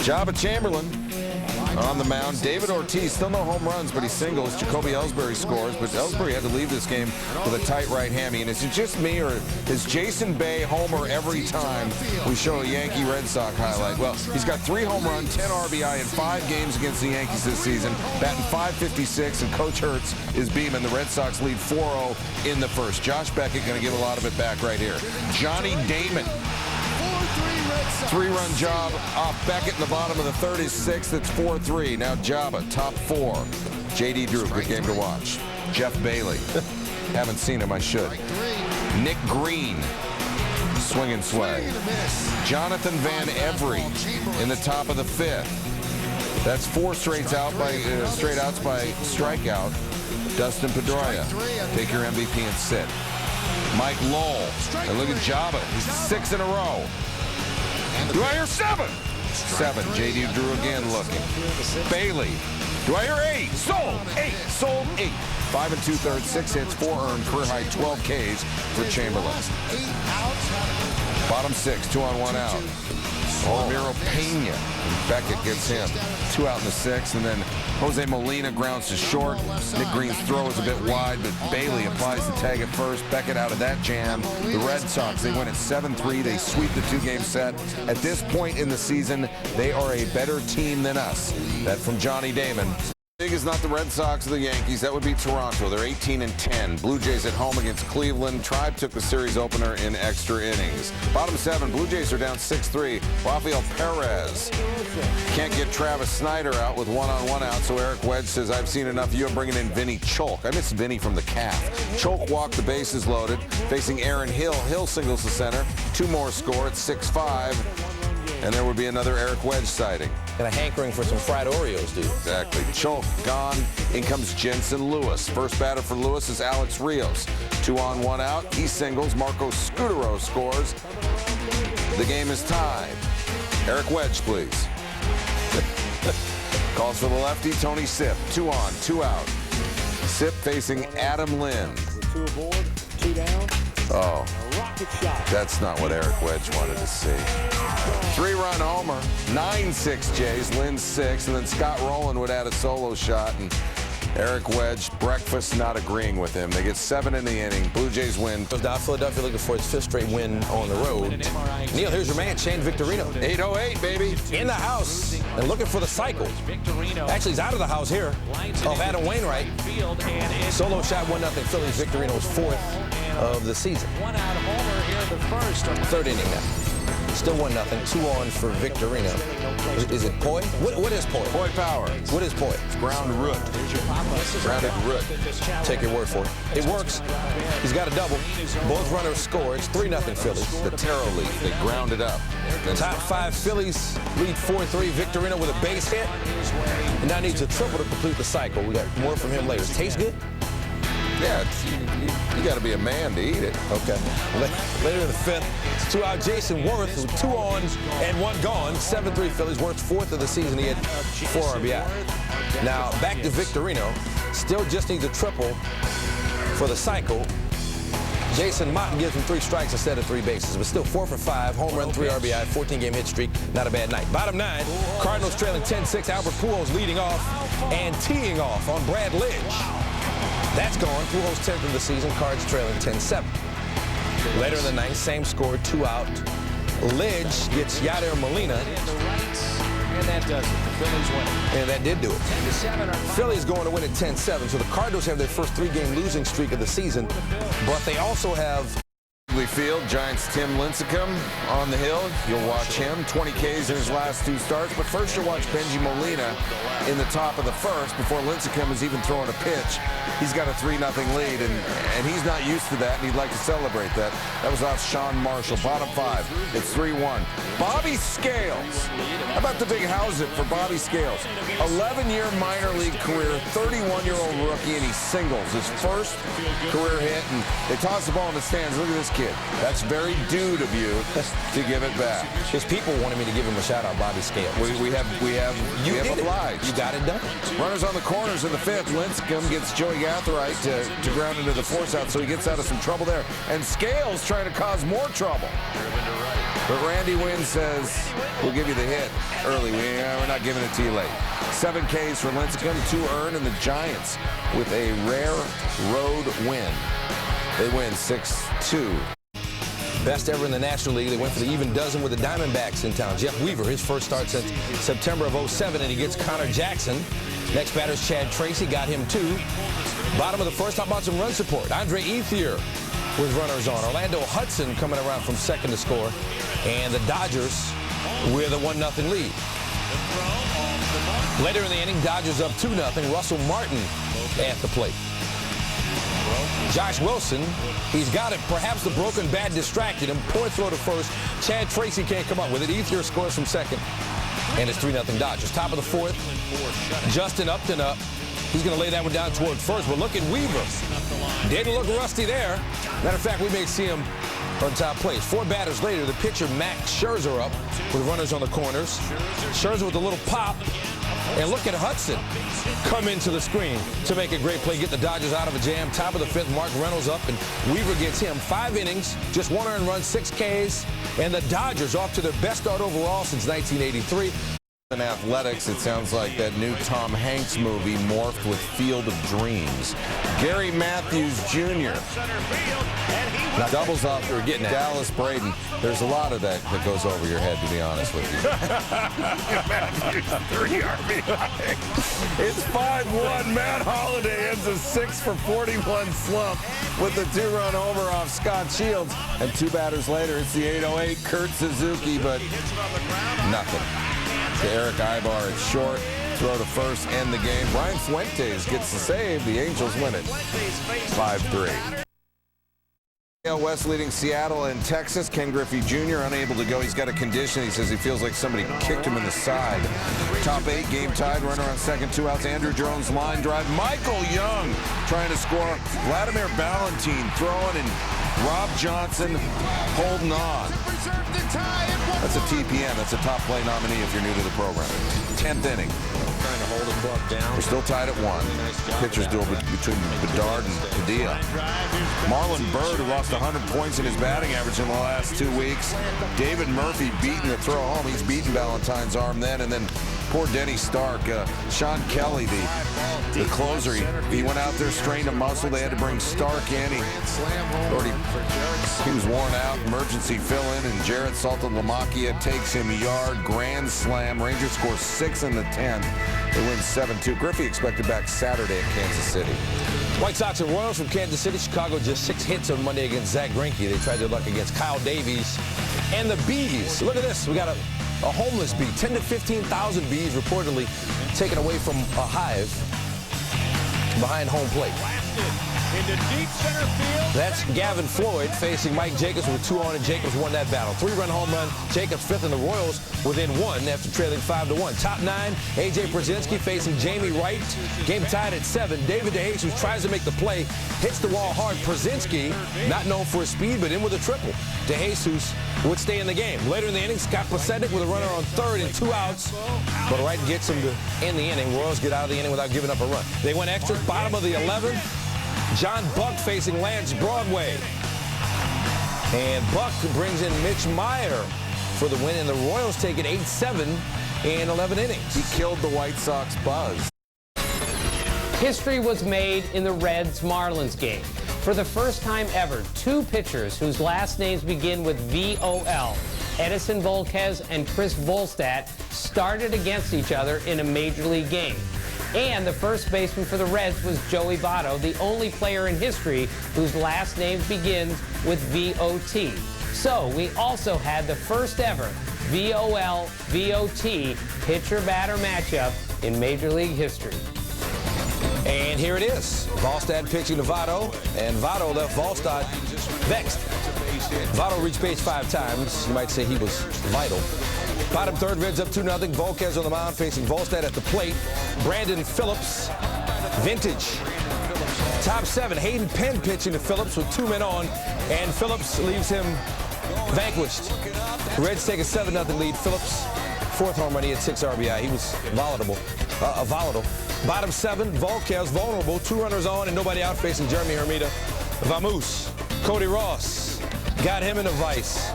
Jabba Chamberlain on the mound. David Ortiz, still no home runs, but he singles. Jacoby Ellsbury scores, but Ellsbury had to leave this game with a tight right hammy. And is it just me, or is Jason Bay homer every time we show a Yankee Red Sox highlight? Well, he's got 3 home runs, 10 RBI in 5 games against the Yankees this season, batting .556, and Coach Hertz is beaming. The Red Sox lead 4-0 in the first. Josh Beckett going to give a lot of it back right here. Johnny Damon. 3-run job off Beckett in the bottom of the third is 6th. It's 4-3. Now Jabba, top 4. J.D. Drew, good game to watch. Jeff Bailey. Haven't seen him, I should. Nick Green. Swing and sway. Jonathan Van Every in the top of the 5th. That's 4 straight outs by strikeout. Dustin Pedroia. Take your MVP and sit. Mike Lowell. And look at Jabba. He's 6 in a row. Do I hear 7? 7. J.D. Drew again looking. Bailey. Do I hear 8? Sold. 8. Sold 8. 5 2/3, 6 hits, 4 earned, career high 12 Ks for Chamberlain. Bottom 6, 2 on, 1 out. Ramiro Pena. Beckett gets him. 2 out in the 6th, and then Jose Molina grounds to short. Nick Green's throw is a bit wide, but Bailey applies the tag at first. Beckett out of that jam. The Red Sox, they win at 7-3. They sweep the 2-game set. At this point in the season, they are a better team than us. That from Johnny Damon. Big is not the Red Sox or the Yankees. That would be Toronto. They're 18-10. Blue Jays at home against Cleveland. Tribe took the series opener in extra innings. Bottom 7, Blue Jays are down 6-3. Rafael Perez can't get Travis Snyder out with 1 on, 1 out, so Eric Wedge says, I've seen enough. You are bringing in Vinny Cholk. I miss Vinny from the calf. Cholk walked, the bases loaded, facing Aaron Hill. Hill singles the center. 2 more score. It's 6-5. And there would be another Eric Wedge sighting. And a hankering for some fried Oreos, dude. Exactly. Cholk gone. In comes Jensen Lewis. First batter for Lewis is Alex Rios. 2 on, 1 out. He singles. Marco Scutaro scores. The game is tied. Eric Wedge, please. Calls for the lefty, Tony Sipp. 2 on, 2 out. Sipp facing Adam Lynn. 2 aboard, 2 down. Oh, that's not what Eric Wedge wanted to see. 3-run homer, 9-6 Jays, Lynn 6, and then Scott Rowland would add a solo shot, and Eric Wedge, breakfast not agreeing with him. They get 7 in the inning. Blue Jays win. Philadelphia looking for its 5th straight win on the road. Neil, here's your man, Shane Victorino. 808, baby. In the house and looking for the cycle. Actually, he's out of the house here of Adam Wainwright. Solo shot, 1-0 Phillies. Victorino's 4th of the season. 1 out homer here in the first. 3rd inning now. Still 1-0. 2 on for Victorino. Is it poi? What is poi? Poi power. What is poi? Ground root. Grounded root. Take your word for it. It works. He's got a double. Both runners score. It's 3-0 Phillies. The Taro Leaf. They ground it up. Top 5 Phillies lead 4-3. Victorino with a base hit. And now needs a triple to complete the cycle. We got more from him later. Tastes good? Yeah, you got to be a man to eat it. Okay. Later in the 5th, 2 out Jason Worth, with 2 on and 1 gone. 7-3 Phillies. Worth's 4th of the season. He had 4 RBI. Now back to Victorino. Still just needs a triple for the cycle. Jason Motten gives him 3 strikes instead of 3 bases, but still 4 for 5, home run, 3 RBI, 14-game hit streak. Not a bad night. Bottom 9, Cardinals trailing 10-6. Albert Pujols leading off and teeing off on Brad Lidge. That's gone. Pujols 10th of the season. Cards trailing 10-7. Later in the 9th, same score, 2 out. Lidge gets Yadier Molina. And that does it. The Phillies win. And that did do it. 10-7. Phillies going to win at 10-7. So the Cardinals have their first 3-game losing streak of the season. But they also have... Field, Giants' Tim Lincecum on the hill. You'll watch him. 20 Ks in his last 2 starts. But first you'll watch Benji Molina in the top of the 1st before Lincecum is even throwing a pitch. He's got a 3-0 lead, and he's not used to that, and he'd like to celebrate that. That was off Sean Marshall. Bottom 5, it's 3-1. Bobby Scales. How about the big house it for Bobby Scales? 11-year minor league career, 31-year-old rookie, and he singles his first career hit, and they toss the ball in the stands. Look at this kid. That's very dude of you to give it back. His people wanted me to give him a shout-out, Bobby Scales. We have obliged. You got it done. Runners on the corners in the 5th. Lincecum gets Joey Gathright to ground into the force out, so he gets out of some trouble there. And Scales trying to cause more trouble. Driven to right. But Randy Wynn says, we'll give you the hit early. We're not giving it to you late. 7 Ks for Lincecum, 2 earned, and the Giants with a rare road win. They win 6-2. Best ever in the National League. They went for the even dozen with the Diamondbacks in town. Jeff Weaver, his first start since September of '07, and he gets Connor Jackson. Next batter's Chad Tracy, got him 2. Bottom of the first, how about some run support? Andre Ethier with runners on. Orlando Hudson coming around from second to score. And the Dodgers with a 1-0 lead. Later in the inning, Dodgers up 2-0. Russell Martin at the plate. Josh Wilson, he's got it. Perhaps the broken bat distracted him. Poor throw to first. Chad Tracy can't come up with it. Ethier scores from second. And it's 3-0 Dodgers. Top of the fourth. Justin Upton up. He's going to lay that one down toward first. But look at Weaver. Didn't look rusty there. Matter of fact, we may see him on top place. 4 batters later, the pitcher Max Scherzer up with runners on the corners. Scherzer with a little pop. And look at Hudson come into the screen to make a great play, get the Dodgers out of a jam. Top of the 5th, Mark Reynolds up, and Weaver gets him. 5 innings, just 1 earned run, 6 Ks, and the Dodgers off to their best start overall since 1983. In athletics, it sounds like that new Tom Hanks movie morphed with Field of Dreams. Gary Matthews Jr. Now doubles off, we're getting at Dallas Braden. There's a lot of that goes over your head, to be honest with you. Matthews, 3 RBI. It's 5-1. Matt Holliday ends a 6 for 41 slump with the 2-run homer off Scott Shields. And 2 batters later, it's the 808 Kurt Suzuki, but nothing. To Eric Ibar at short. Throw to first, end the game. Brian Fuentes gets the save. The Angels win it 5-3. West leading Seattle and Texas. Ken Griffey Jr. unable to go. He's got a condition. He says he feels like somebody kicked him in the side. Top 8, game tied. Runner on second, 2 outs. Andrew Jones line drive. Michael Young trying to score. Vladimir Valentine throwing, and Rob Johnson holding on. That's a TPN. That's a top play nominee if you're new to the program. 10th inning. Trying to hold the club down. We're still tied at 1. Pitchers duel between Bedard and Padilla. Marlon Byrd, who lost 100 points in his batting average in the last 2 weeks. David Murphy beating the throw home. He's beaten Valentine's arm then. And then poor Denny Stark. Sean Kelly, the closer, he went out there, strained a muscle. They had to bring Stark in. He was worn out. Emergency fill-in, and Jarrett Saltalamacchia takes him yard. Grand slam. Rangers score 6 in the 10th. They win 7-2. Griffey expected back Saturday at Kansas City. White Sox and Royals from Kansas City. Chicago just 6 hits on Monday against Zach Greinke. They tried their luck against Kyle Davies and the Bees. Look at this. We got a homeless bee. 10 to 15,000 bees reportedly taken away from a hive behind home plate. Into deep center field. That's Gavin Floyd facing Mike Jacobs with 2 on, and Jacobs won that battle. 3-run home run. Jacobs 5th, and the Royals within 1 after trailing 5-1. Top 9, A.J. Brzezinski facing Jamie Wright. Game tied at 7. David DeJesus tries to make the play, hits the wall hard. Brzezinski, not known for his speed, but in with a triple. DeJesus would stay in the game. Later in the inning, Scott Placetic with a runner on third and 2 outs. But Wright gets him to end the inning. Royals get out of the inning without giving up a run. They went extras, bottom of the 11th. John Buck facing Lance Broadway. And Buck brings in Mitch Meyer for the win, and the Royals take it 8-7 in 11 innings. He killed the White Sox buzz. History was made in the Reds-Marlins game. For the first time ever, 2 pitchers whose last names begin with V-O-L, Edison Volquez and Chris Volstad, started against each other in a Major League game. And the first baseman for the Reds was Joey Votto, the only player in history whose last name begins with V-O-T. So we also had the first ever V-O-L-V-O-T pitcher-batter matchup in Major League history. And here it is. Volstad pitching to Votto, and Votto left Volstad vexed. Votto reached base 5 times. You might say he was vital. Bottom third, Reds up 2-0. Volquez on the mound facing Volstad at the plate. Brandon Phillips, vintage. Top 7, Hayden Penn pitching to Phillips with 2 men on, and Phillips leaves him vanquished. The Reds take a 7-0 lead. Phillips, 4th home run. He had 6 RBI. He was volatile. Bottom 7, Volquez vulnerable. 2 runners on and nobody out facing Jeremy Hermida. Vamoose, Cody Ross, got him in a vice.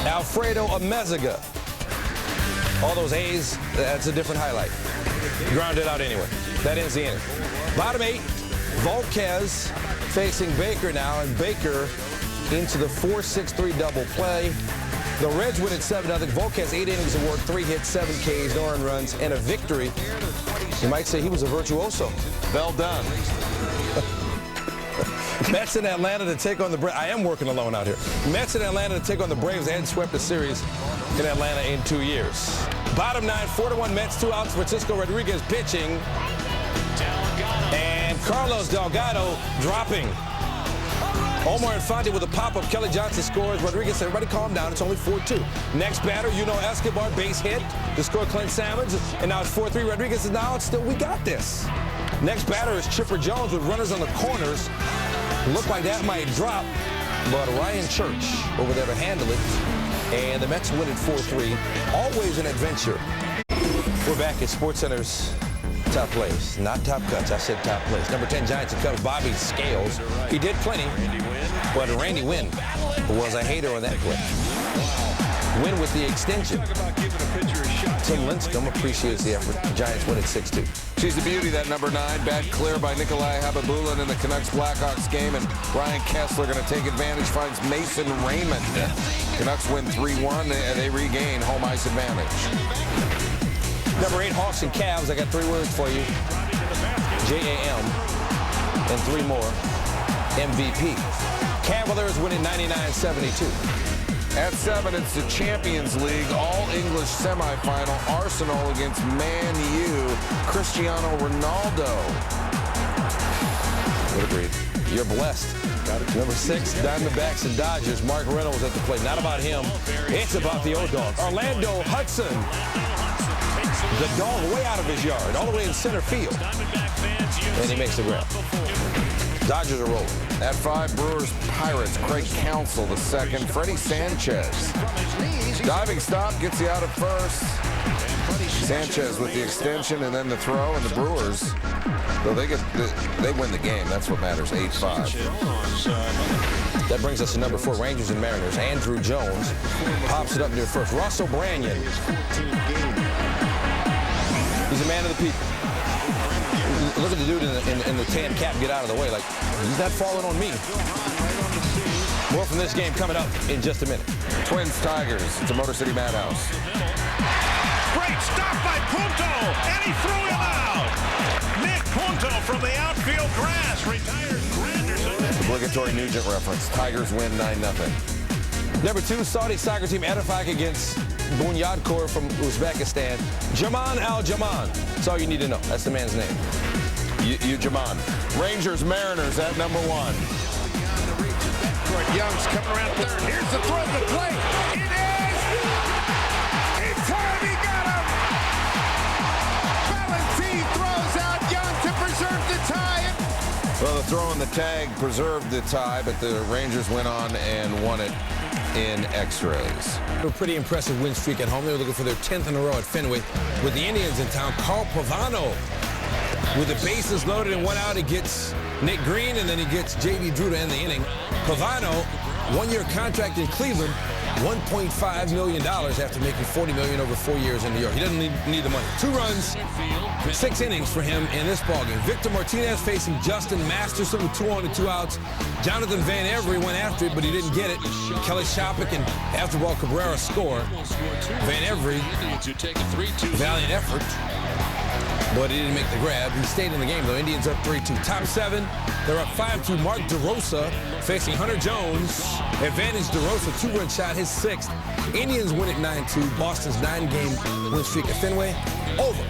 Alfredo Amezaga. All those A's, that's a different highlight. Grounded out anyway. That ends the inning. Bottom 8, Volquez facing Baker now, and Baker into the 4-6-3 double play. The Reds win at 7-0. Volquez 8 innings of work, 3 hits, 7 Ks, no earned runs, and a victory. You might say he was a virtuoso. Well done. Mets in Atlanta to take on the Braves. I am working alone out here. Mets in Atlanta to take on the Braves. They hadn't swept a series in Atlanta in 2 years. Bottom 9, 4-1 Mets, 2 outs. Francisco Rodriguez pitching. And Carlos Delgado dropping. Omar Infante with a pop-up. Kelly Johnson scores. Rodriguez said, everybody calm down. It's only 4-2. Next batter, Escobar, base hit to score Clint Salmons. And now it's 4-3. Rodriguez is now, it's still, we got this. Next batter is Chipper Jones with runners on the corners. Looked like that might drop, but Ryan Church over there to handle it. And the Mets win it 4-3. Always an adventure. We're back at SportsCenter's top plays, not top cuts. I said top plays. Number 10 Giants and Cubs, Bobby Scales. He did plenty, but Randy Wynn was a hater on that play. Win with the extension. Tim Lincecum appreciates the effort. Giants win at 6-2. She's a beauty, that number 9. Bat clear by Nikolai Habibulin in the Canucks-Blackhawks game, and Ryan Kessler going to take advantage, finds Mason Raymond. Canucks win 3-1, and they regain home ice advantage. Number 8, Hawks and Cavs. I got 3 words for you. J-A-M, and 3 more. MVP. Cavaliers win at 99-72. At 7, it's the Champions League All-English semifinal. Arsenal against Man U. Cristiano Ronaldo. Would agree. You're blessed. Number 6, Diamondbacks and Dodgers. Mark Reynolds at the plate. Not about him. It's about the O-Dogs. Orlando Hudson. The dog way out of his yard, all the way in center field. And he makes the grab. Dodgers are rolling. At 5, Brewers Pirates. Craig Counsell the second. Freddie Sanchez. Diving stop, gets you out at first. Sanchez with the extension and then the throw, and the Brewers, though they win the game. That's what matters. 8-5. That brings us to number 4, Rangers and Mariners. Andrew Jones pops it up near first. Russell Branyan. He's a man of the people. Look at the dude in the tan cap get out of the way. Like, he's not falling on me. More from this game coming up in just a minute. Twins Tigers. It's a Motor City Madhouse. Great stop by Punto, and he threw him out. Nick Punto from the outfield grass retires Granderson. Obligatory Nugent reference. Tigers win 9-0. Number 2, Saudi soccer team Ettifaq against Bunyadkor from Uzbekistan. Jaman Al-Jaman. That's all you need to know. That's the man's name. Jaman. Rangers Mariners at number 1. Young's coming around third. Here's the throw to the plate. It is! In time, he got him! Valentine throws out Young to preserve the tie. Well, the throw and the tag preserved the tie, but the Rangers went on and won it in extras. A pretty impressive win streak at home. They were looking for their 10th in a row at Fenway with the Indians in town. Carl Pavano with the bases loaded and 1 out. He gets Nick Green, and then he gets J.D. Drew to end the inning. Pavano, 1-year contract in Cleveland, $1.5 million after making $40 million over 4 years in New York. He doesn't need the money. 2 runs, 6 innings for him in this ballgame. Victor Martinez facing Justin Masterson with 2 on and 2 outs. Jonathan Van Every went after it, but he didn't get it. Kelly Shopik and after-ball Cabrera score. Van Every, valiant effort, but he didn't make the grab. He stayed in the game, though. Indians up 3-2. Top 7, they're up 5-2. Mark DeRosa facing Hunter Jones. Advantage DeRosa, 2-run shot, his 6th. Indians win at 9-2. Boston's 9-game win streak at Fenway over.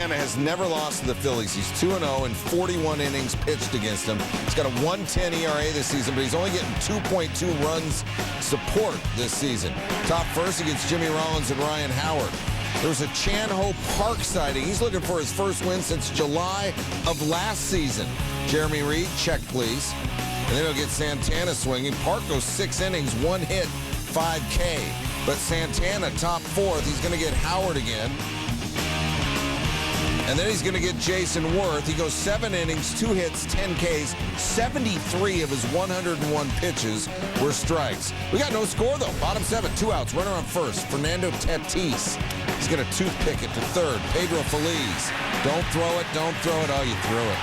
Atlanta has never lost to the Phillies. He's 2-0 and 41 innings pitched against them. He's got a 1.10 ERA this season, but he's only getting 2.2 runs support this season. Top first against Jimmy Rollins and Ryan Howard. There was a Chan Ho Park sighting. He's looking for his first win since July of last season. Jeremy Reed, check please. And then he'll get Santana swinging. Park goes 6 innings, 1 hit, 5K. But Santana top 4th. He's going to get Howard again. And then he's going to get Jason Worth. He goes 7 innings, 2 hits, 10 Ks. 73 of his 101 pitches were strikes. We got no score, though. Bottom 7, 2 outs. Runner on first, Fernando Tatis. He's going to toothpick it to third, Pedro Feliz. Don't throw it, don't throw it. Oh, you threw it.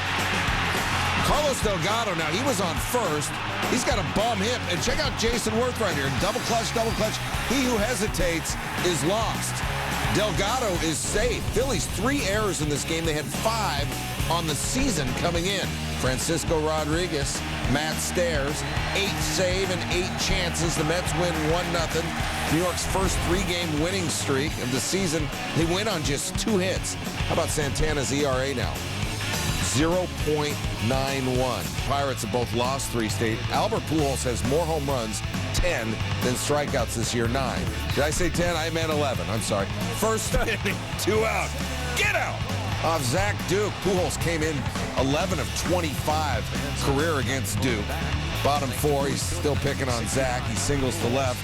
Carlos Delgado, now he was on first. He's got a bum hit. And check out Jason Worth right here. Double clutch, double clutch. He who hesitates is lost. Delgado is safe. Phillies 3 errors in this game. They had 5 on the season coming in. Francisco Rodriguez, Matt Stairs, 8 save and 8 chances. The Mets win 1-0. New York's first 3-game winning streak of the season. They win on just 2 hits. How about Santana's ERA now? 0.91. Pirates have both lost 3 straight. Albert Pujols has more home runs, 10, than strikeouts this year, 9. Did I say 10? I meant 11. I'm sorry. First inning, 2 out. Get out! Off Zach Duke. Pujols came in 11 of 25 career against Duke. Bottom 4, he's still picking on Zach. He singles to left.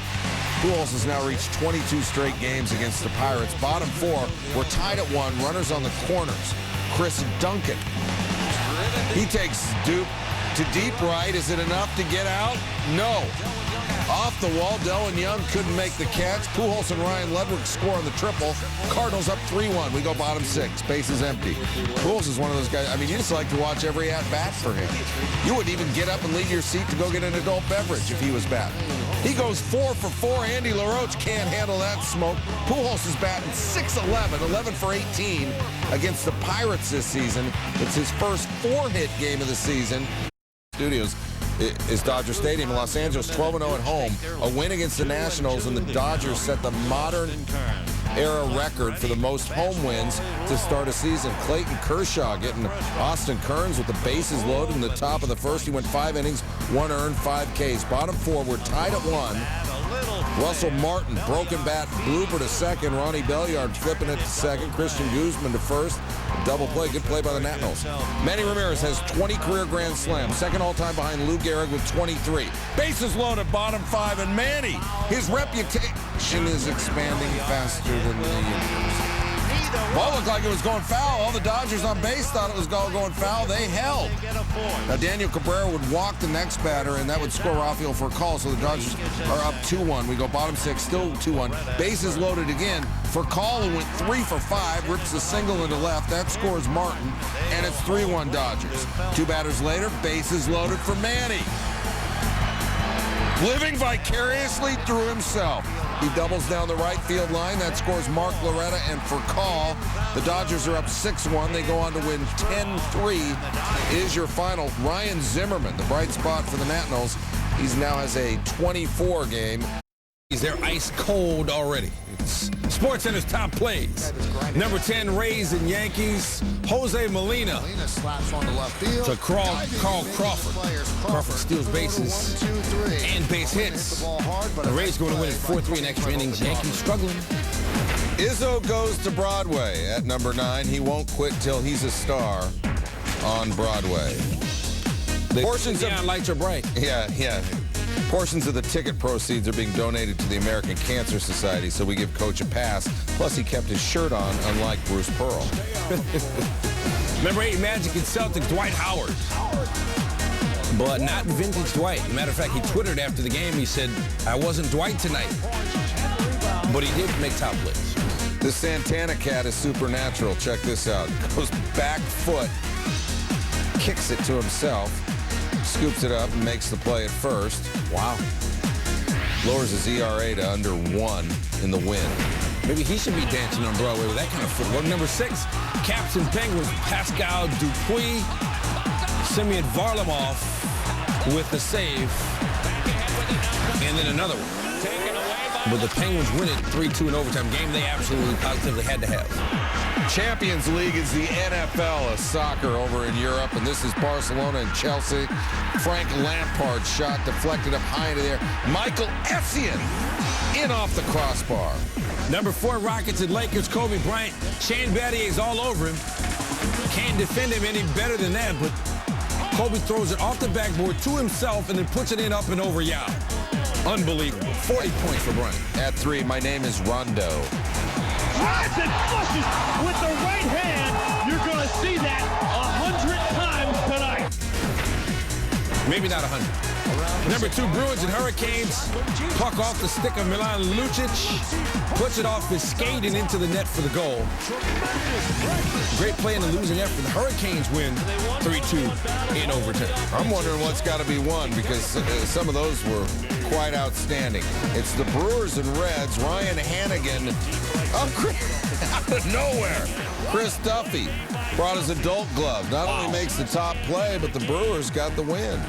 Pujols has now reached 22 straight games against the Pirates. Bottom 4, we're tied at 1. Runners on the corners. Chris Duncan. He takes Duke to deep right. Is it enough to get out? No. Off the wall, Delwin Young couldn't make the catch. Pujols and Ryan Ludwig score on the triple. Cardinals up 3-1. We go bottom 6. Bases empty. Pujols is one of those guys, I mean, you just like to watch every at-bat for him. You wouldn't even get up and leave your seat to go get an adult beverage if he was batting. He goes 4 for 4. Andy LaRoche can't handle that smoke. Pujols is batting .611, 11 for 18 against the Pirates this season. It's his first 4-hit game of the season. Studios is Dodger Stadium in Los Angeles, 12-0 at home. A win against the Nationals, and the Dodgers set the modern era record for the most home wins to start a season. Clayton Kershaw getting Austin Kearns with the bases loaded in the top of the first. He went 5 innings, 1 earned, 5 Ks. Bottom 4, we're tied at 1. Russell Martin, broken bat, blooper to second. Ronnie Belliard flipping it to second. Christian Guzman to first. Double play, good play by the Nationals. Manny Ramirez has 20 career grand slams. Second all-time behind Lou Gehrig with 23. Bases loaded, bottom 5, and Manny, his reputation is expanding faster than the universe. Ball looked like it was going foul. All the Dodgers on base thought it was going foul. They held. Now, Daniel Cabrera would walk the next batter, and that would score Rafael for a call, so the Dodgers are up 2-1. We go bottom 6, still 2-1. Bases loaded again. For call, who went 3 for 5, rips a single into left. That scores Martin, and it's 3-1 Dodgers. 2 batters later, bases loaded for Manny. Living vicariously through himself. He doubles down the right field line. That scores Mark Loretta, and for call, the Dodgers are up 6-1. They go on to win 10-3 is your final. Ryan Zimmerman, the bright spot for the Nationals. He now has a 24 game. They're ice cold already. It's SportsCenter's top plays. Number 10, Rays and Yankees. Jose Molina to Carl Crawford. Crawford steals bases and base hits. The Rays going to win at 4-3 in extra innings. Yankees struggling. Izzo goes to Broadway at number 9. He won't quit till he's a star on Broadway. Portions of lights are bright. Yeah. Portions of the ticket proceeds are being donated to the American Cancer Society, so we give Coach a pass. Plus, he kept his shirt on, unlike Bruce Pearl. Number 8, Magic and Celtics, Dwight Howard. But not vintage Dwight. Matter of fact, he Twittered after the game. He said, I wasn't Dwight tonight. But he did make top plays. The Santana cat is supernatural. Check this out. Goes back foot, kicks it to himself, scoops it up and makes the play at first. Wow. Lowers his ERA to under 1 in the win. Maybe he should be dancing on Broadway with that kind of footwork. Number 6, Caps and Penguins, Pascal Dupuis, Semyon Varlamov with the save, and then another one. But the Penguins win it 3-2 in overtime. Game they absolutely positively had to have. Champions League is the NFL of soccer over in Europe, and this is Barcelona and Chelsea. Frank Lampard's shot deflected up high into the air. Michael Essien in off the crossbar. Number 4, Rockets and Lakers, Kobe Bryant. Shane Battier's all over him. Can't defend him any better than that, but Kobe throws it off the backboard to himself and then puts it in up and over Yao. Unbelievable. 40 points for Bryant. At 3, my name is Rondo. drives and flushes with the right hand. You're going to see that 100 times tonight. Maybe not 100. Number 2, Bruins and Hurricanes. Puck off the stick of Milan Lucic. Puts it off his skate and into the net for the goal. Great play in the losing effort. The Hurricanes win 3-2 in overtime. I'm wondering what's got to be won because some of those were quite outstanding. It's the Brewers and Reds. Ryan Hannigan out of nowhere. Chris Duffy brought his adult glove. Not only makes the top play, but the Brewers got the win.